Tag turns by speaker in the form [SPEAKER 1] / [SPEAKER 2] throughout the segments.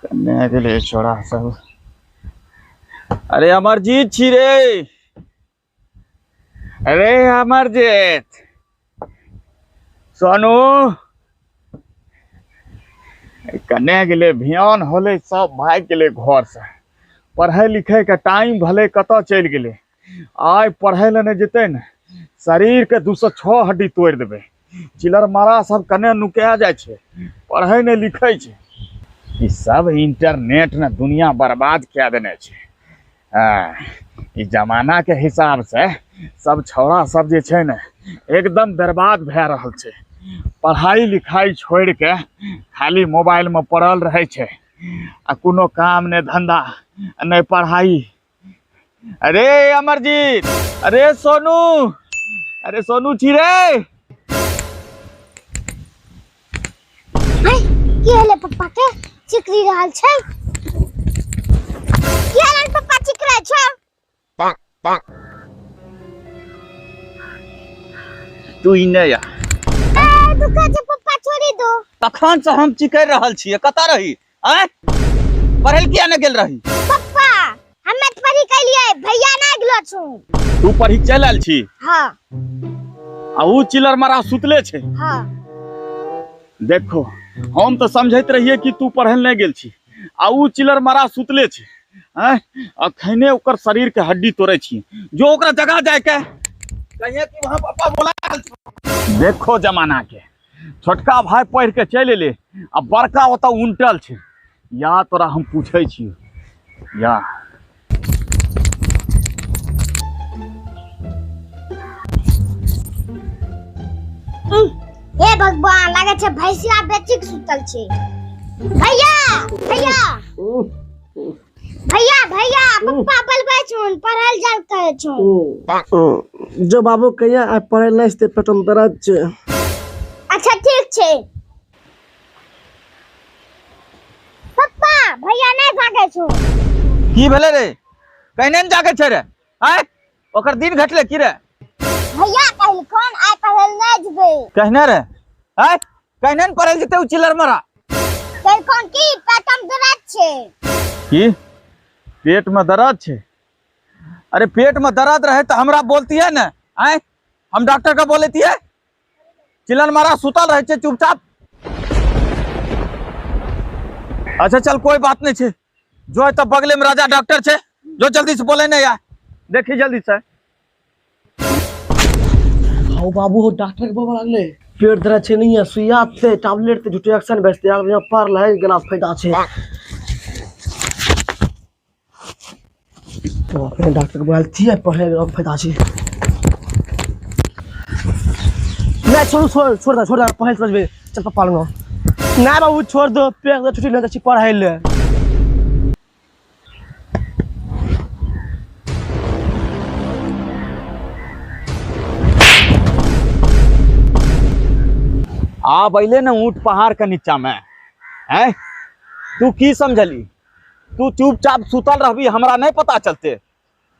[SPEAKER 1] कन्या के लिए छोड़ा सब। अरे अमरजीत छी रे। अरे अमरजीत सोनू कन्या के लिए भियान होले सब भाग गेले घर से। पढ़े लिखे के टाइम भले कत चल गेले। आय पढ़े ले नहीं जेते न शरीर के 206 हड्डी तोड़ देवे। चिलर मारा सब कन्या नुका जाए छे, पढ़े नहीं लिखे छे। ई सब इंटरनेट ने दुनिया बर्बाद क्या देने छे। इस जमाना के हिसाब से सब छौड़ा सब जे छे न एकदम बर्बाद भे रहल छे। पढ़ाई लिखाई छोड़ के खाली मोबाइल में पड़ल रहे छे। आ कोनो काम ने धंधा नहीं पढ़ाई। अरे अमरजीत, अरे सोनू, अरे सोनू छी रे।
[SPEAKER 2] की हले पप्पा के चिकरी रहल छै? की हले पप्पा चिकरै छै?
[SPEAKER 1] पाक पाक तू इने या
[SPEAKER 2] तू कह जे पप्पा छोड़ी दो।
[SPEAKER 1] तखन से हम चिकर रहल छिए। कता रही हैं? पढ़ल किया न गेल रही?
[SPEAKER 2] पप्पा हमे त पढ़ी के लिए भैया ना गेलो छु।
[SPEAKER 1] तू पढ़ी चल आल छी?
[SPEAKER 2] हां।
[SPEAKER 1] आ ऊ चिलर मारा सुतले छे।
[SPEAKER 2] हां।
[SPEAKER 1] देखो हम तो समझत रहिए कि तू पढ़ल नहीं गेल छी। आ ऊ चिलर मारा सुतले छे। हैं? अखने ओकर शरीर के हड्डी तोड़े छी। जो ओकरा जगह जाए के कहिए कि वहां पापा बोला। देखो जमाना के छोटका भाई पढ़ के चल ले आ बड़का ओता उंटल छे। या तोरा हम पूछे छी या
[SPEAKER 2] हे भगवान लागे छे भैंसिया बेची के सुतल छे। भैया भैया भैया भैया पप्पा बोलबे छुन पढ़ल जाल कहे छुन।
[SPEAKER 3] जो बाबू कहिया आ पढ़े नै से पेटन दर्द छे।
[SPEAKER 2] अच्छा ठीक छे। पप्पा भैया नहीं भागे छु।
[SPEAKER 1] की भेले रे? कहने न जागे छे रे? हैं? ओकर दिन घटले की रे?
[SPEAKER 2] भैया कहल कोन आइ पढ़ल नहीं जबे।
[SPEAKER 1] कहने रे? हैं? कहने न पढ़ल जते उ चिलर मारा?
[SPEAKER 2] कहल कोन की पेटम दर्द छे।
[SPEAKER 1] की पेट में दर्द छे? अरे पेट में दर्द रहे तो हमरा बोलती है ना। हैं? हम डॉक्टर का बोलेती है। चिलर मारा सुतल रहे छे चुपचाप। अच्छा चल कोई बात नहीं छे। जो है तो बगले में राजा डॉक्टर छे। जो जल्दी से बोले नहीं यार। देखी जल्दी से।
[SPEAKER 3] हां बाबू हो डॉक्टर के बोल लागले। पेट दर्द छे नहीं है सुइया से टैबलेट से झूठे एक्शन बेचते यार यहां पर लहे गला फायदा छे। तो अपने डॉक्टर के बोलती है पढ़े में फायदा छे। नहीं छोड़ दे पढ़े समझबे। चल पप्पा लो ना बाबू छोड़ दो पेट दर्द छुट्टी नहीं पढ़ाई ले।
[SPEAKER 1] आ बैले न ऊंट पहाड़ के नीचा में हैं? तू की समझली? तू चुपचाप सुतल रहबी हमरा नहीं पता चलते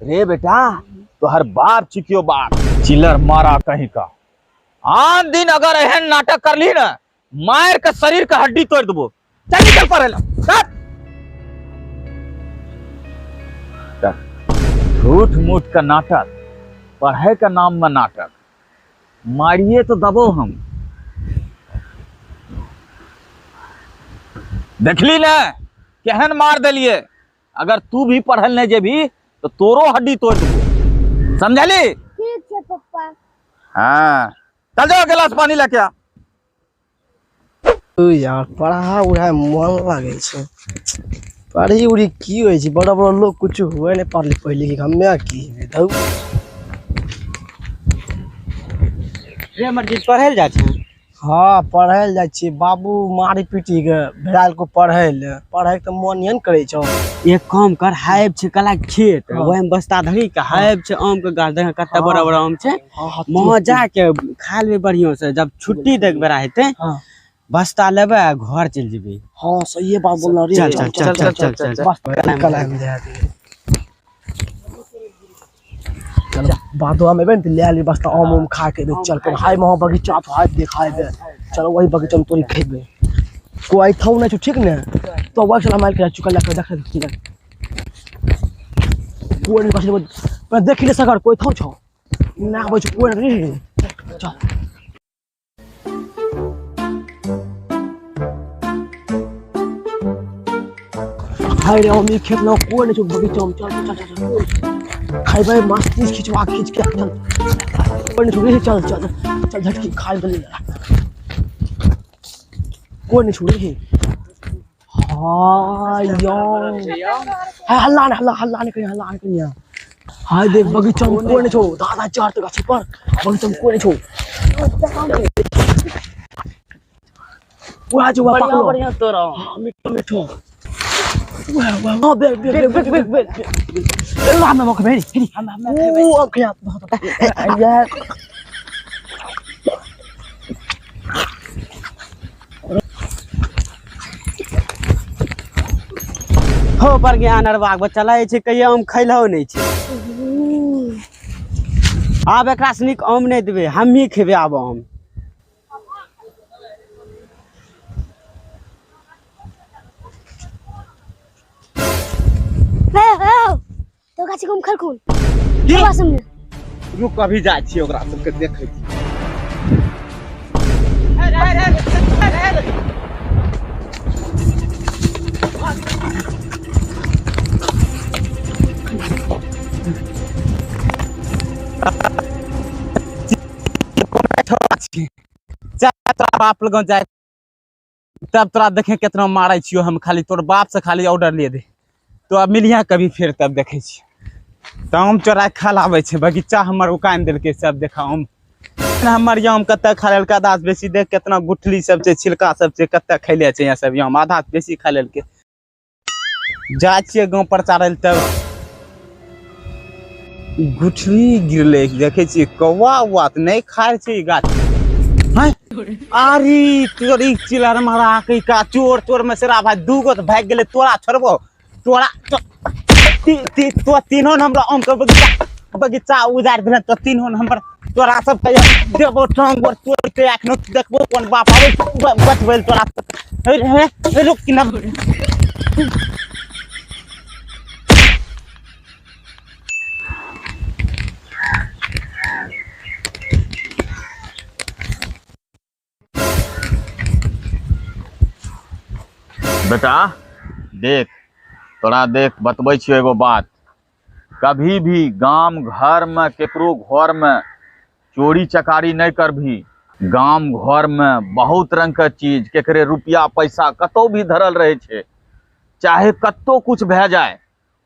[SPEAKER 1] रे बेटा। तो हर बाप चिकियो बाप चिलर मारा कहीं का। आन दिन अगर एहन नाटक कर ली ना मार के शरीर का हड्डी तोड़ देबो। चल निकल पढ़े ला। झूठ मूठ का नाटक पढ़े का नाम में नाटक मारिए तो दबो हम। देखली ना केहन मार दिलिए। अगर तू भी पढ़ल नहीं जेबी तो तोरो हड्डी तोड़ देबो। समझली?
[SPEAKER 2] ठीक छे पप्पा।
[SPEAKER 1] हाँ चल जाओ गिलास पानी लेके आ।
[SPEAKER 3] ओ यार पढ़ा उड़ा मन लागे छे। पढ़ी उड़ी की होय छे? बड़ा बड़ा लोग कुछ हुए नहीं पढ़ली पहले की हमें की दऊ।
[SPEAKER 4] रे अमरजीत पढ़े जा छे?
[SPEAKER 3] हाँ पढ़े जाए छे। बाबू मारी पीटी के भेड़ाल को पढ़े ले पढ़े तो मन नहीं करे छो।
[SPEAKER 4] एक काम कर हाइब छे कला खेत वही में बस्ता धरी के हाइब छे आम के गाछ देख कत्ते बड़ा बड़ा आम छे। वहां जाके खा लेबे बढ़िया से। जब छुट्टी देख बेरा हेते बस्ता लेबे घर चल जेबे।
[SPEAKER 3] हाँ सही बात बोल रे।
[SPEAKER 4] चल चल चल चल चल चल चल
[SPEAKER 3] कला में दे दे। चल बादवा में बन ले ली बस्ता आम खा के चल पर हाय वहां बगीचा तो हाय दिखाई दे। चलो वही बगीचा में तोरी खेबे। कोई थाउ नहीं ठीक ने। तो वर्ष माइल के चुका लगा देख कोई नहीं बस देख ले सकर कोई थौ छौ ना बच कोई नहीं चल हाय रे हम खेत ना कोई नहीं बगीचा में चल चल चल खाई भाई मस्ती खिंचवा खींच के चल कोई नहीं चल चल चल झटकी खाई बनी कोई नहीं छोड़े हाय यार हल्ला नहीं करिया हाय देख बगीचा में कोई नहीं छो दादा चार तक अच्छे पर बगीचा में कोई नहीं छो वो आज वो पकड़ो बढ़िया तोरा मिठो वाह बे हम मौका मेरी हम ओ क्या यार
[SPEAKER 4] हो पर ज्ञान अरबाक बच्चा लागे छै कहिया आम खैलहो नहीं छै आब एकरा सनिक आम नहीं देबे हम ही खेबे आब आम
[SPEAKER 2] तो गाछी को खर खून की बात सुन
[SPEAKER 4] रुक अभी जाय छी ओकरा सबके देखै छी बाप लग जाए तब तोरा देखे कितना मारे छियो हम खाली तोर बाप से खाली ऑर्डर ले दे तो अब मिलिया कभी फिर तब देखे छी तो आम चोरा खा लाबे छै बगीचा हमर उकान देलकै सब देखा आम हमर आम कते खा लेलकै आधा से बेसी देख कितना गुठली सब छै छिलका सब छै कते खैले छै यहाँ सब आम आधा से बेसी खा लेलकै जा छियै गांव पर चारल तब गुठली गिरले देखे छी कौवा उवा त नहीं खाय छै ई गाछ हैं अरे तोरी चिलर मारा कई का चोर चोर में सेरा भाई दूगो त भाग गेले तोरा छोड़बो तोरा तो तीनों हमरा आम के बगीचा उजाड़ देले तो तीनों नंबर तोरा सब के देबो टांग और तोड़ के एखनो देखबो कोन बाप आवे बचबेल तोरा हे रुक कि ना
[SPEAKER 1] बेटा देख तोरा देख बतबै छियो एगो बात कभी भी गाम घर में केकरो घर में चोरी चकारी नहीं करभी गाम घर में बहुत रंग के चीज केकरे रुपया पैसा कतौ भी धरल रहे छे चाहे कत्तो कुछ भे जाए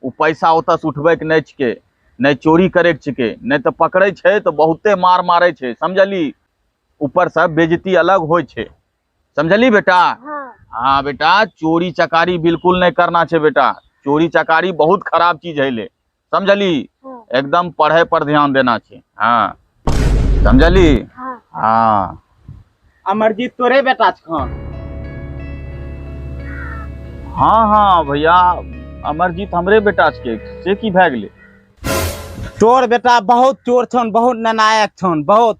[SPEAKER 1] उ पैसा ओतस उठबे के नहीं छिके नहीं चोरी करे के छिके नहीं तो पकड़े छे तो बहुते मार मारे छे समझली ऊपर से बेइज्जती अलग होय छे समझली बेटा हाँ बेटा चोरी चकारी बिल्कुल नहीं करना छे बेटा चोरी चकारी बहुत खराब चीज है ले समझली एकदम पढ़ाई पर ध्यान देना छे हाँ समझली हाँ
[SPEAKER 4] अमरजीत तोरे बेटा छन
[SPEAKER 1] हाँ हाँ भैया अमरजीत हमरे बेटा छे से की भए गेले
[SPEAKER 4] तोर बेटा बहुत चोर छन बहुत ननायक छन बहुत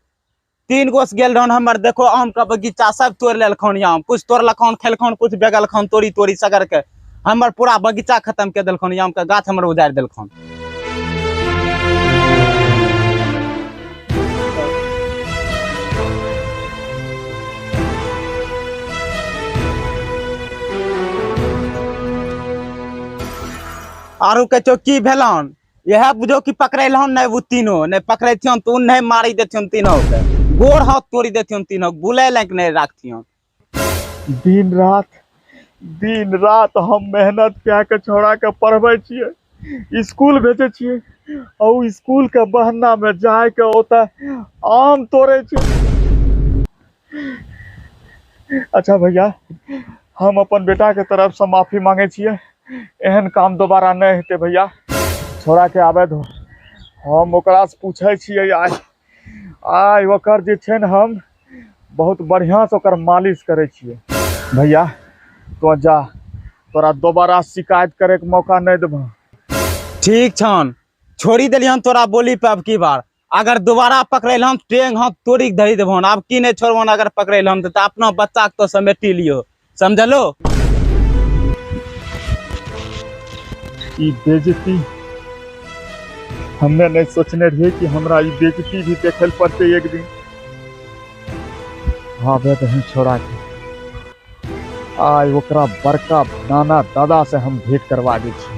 [SPEAKER 4] 3 गोस गेल रहन हमर देखो आम का बगीचा सब तोड़ लेलखन आम कुछ तोड़लखन खेलखन कुछ बेगलखन तोड़ी तोड़ी सगर के हमर पूरा बगीचा खत्म के देलखन आम का गाछ हमर उजाड़ देलखन आरु के चौकी भेलन यह बुझो कि पकड़ेलहन नहीं वो तीनों नहीं पकड़ेथियन तो नहीं मारी देथियन तीनों के गोड़ हाथ तोड़ी देथियन तीनों बुले लायक नहीं राखथियन
[SPEAKER 1] दिन रात हम मेहनत क्या के छोड़ा के पढ़बे छिए स्कूल भेजे छिए और स्कूल के बहाना में जाए के ओता आम तोड़े छिए अच्छा भैया हम अपन बेटा के तरफ से माफी मांगे छिए एहन काम दोबारा नहीं हेते भैया छोड़ा के आबे दो हम ओकरा से पूछे छिए आइ ओकर जे छे न हम बहुत बढ़िया से ओकर मालिश करे छिए भैया तो जा तोरा दोबारा शिकायत करे के मौका नहीं देबो
[SPEAKER 4] ठीक छन छोड़ी देलियन तोरा बोली पे अब की बार अगर दोबारा पकड़ेलहन टेंग हाथ तोड़ी धरी देबहन अब की नहीं छोड़बहन अगर पकड़ेलहन तो अपना बच्चा के तो समेटी लियो समझलो
[SPEAKER 1] ई बेइज्जती हमने नहीं सोचने रहे कि हमरा ई बेइज्जती भी देखल पड़ते एक दिन। हाँ बे बहन छोड़ा के आइ ओकरा बड़का नाना दादा से हम भेंट करवा दै छी।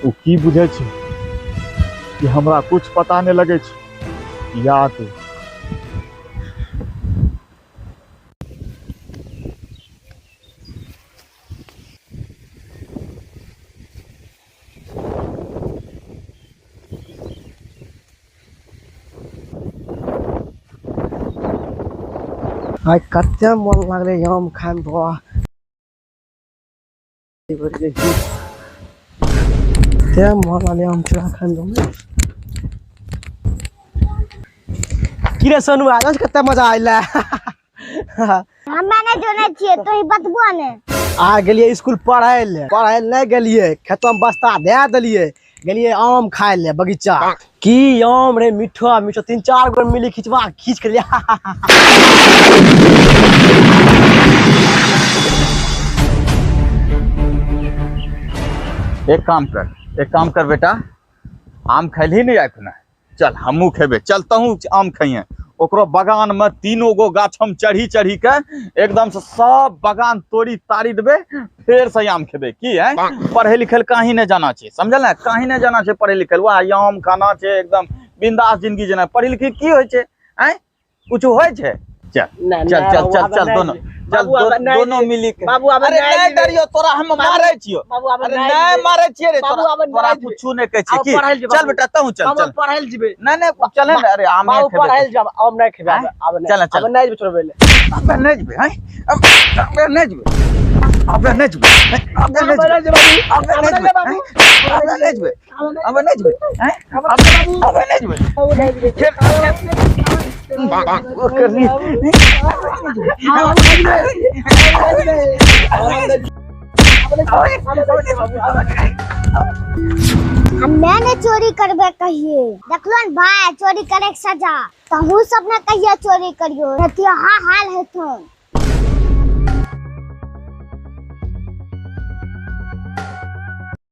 [SPEAKER 1] ओ की बुझे छै कि हमरा कुछ पता नहीं लगे छै। याद
[SPEAKER 3] आइ कते मन लागले आम खाए में बा। कते मन लागले आम चूड़ा खाए में। की रे सोनू आज कते मजा आइला।
[SPEAKER 2] हमे नहीं जोने छिए तो ही बतबो ने।
[SPEAKER 3] आ गेलिए स्कूल पढ़े नहीं गेलिए, खेतों में बस्ता दे देलिए, गेलिए आम खाए ले बगीचा। की आम रे मीठा मीठा 3-4 गो मिली खिंचवा खींच के लिया।
[SPEAKER 1] एक काम कर बेटा, आम खाइल ही नहीं आए ना, चल हमू खेबे, चलता हूँ आम खाइए। ओकरो बगान में 3 गो गाछ हम चढ़ी के एकदम से सब बगान तोड़ी ताड़ी देबे, फिर से आम खेबे। की है पढ़े लिखल कहीं नहीं जाना चाहिए, समझल ना, कहीं नहीं जाना चाहिए पढ़े लिखल, वह आम खाना चाहिए एकदम बिंदास जिंदगी जेना। पढ़ी लिखी की होय छै, हैं कुछ होय छै। चल चल चल चल चल दोनों दोनों मिली के। अरे नहीं डरियो, तोरा हम मारे छियो। अरे नहीं मारे छिए रे, तोरा कुछ नहीं कहै छी की। चल बेटा तू चल चल
[SPEAKER 3] पढ़ाई जेबे।
[SPEAKER 1] नहीं चले ना। अरे आम नहीं खेबे,
[SPEAKER 3] पढ़ाई जब आम नहीं खेबे। अब
[SPEAKER 1] चल चल
[SPEAKER 3] नहीं जेबे छोड़बे ले।
[SPEAKER 1] अब नहीं जेबे, हैं अब नहीं जेबे, अब नहीं जेबे, अब नहीं जेबे, अब नहीं जेबे, अब नहीं जेबे, अब नहीं जेबे, हैं अब नहीं जेबे। वो करनी
[SPEAKER 2] मैंने चोरी करबे कहिए, देखलो न भाई चोरी करे के सजा। तहू सब ने कहिए चोरी करियो, हाँ हाल है तो।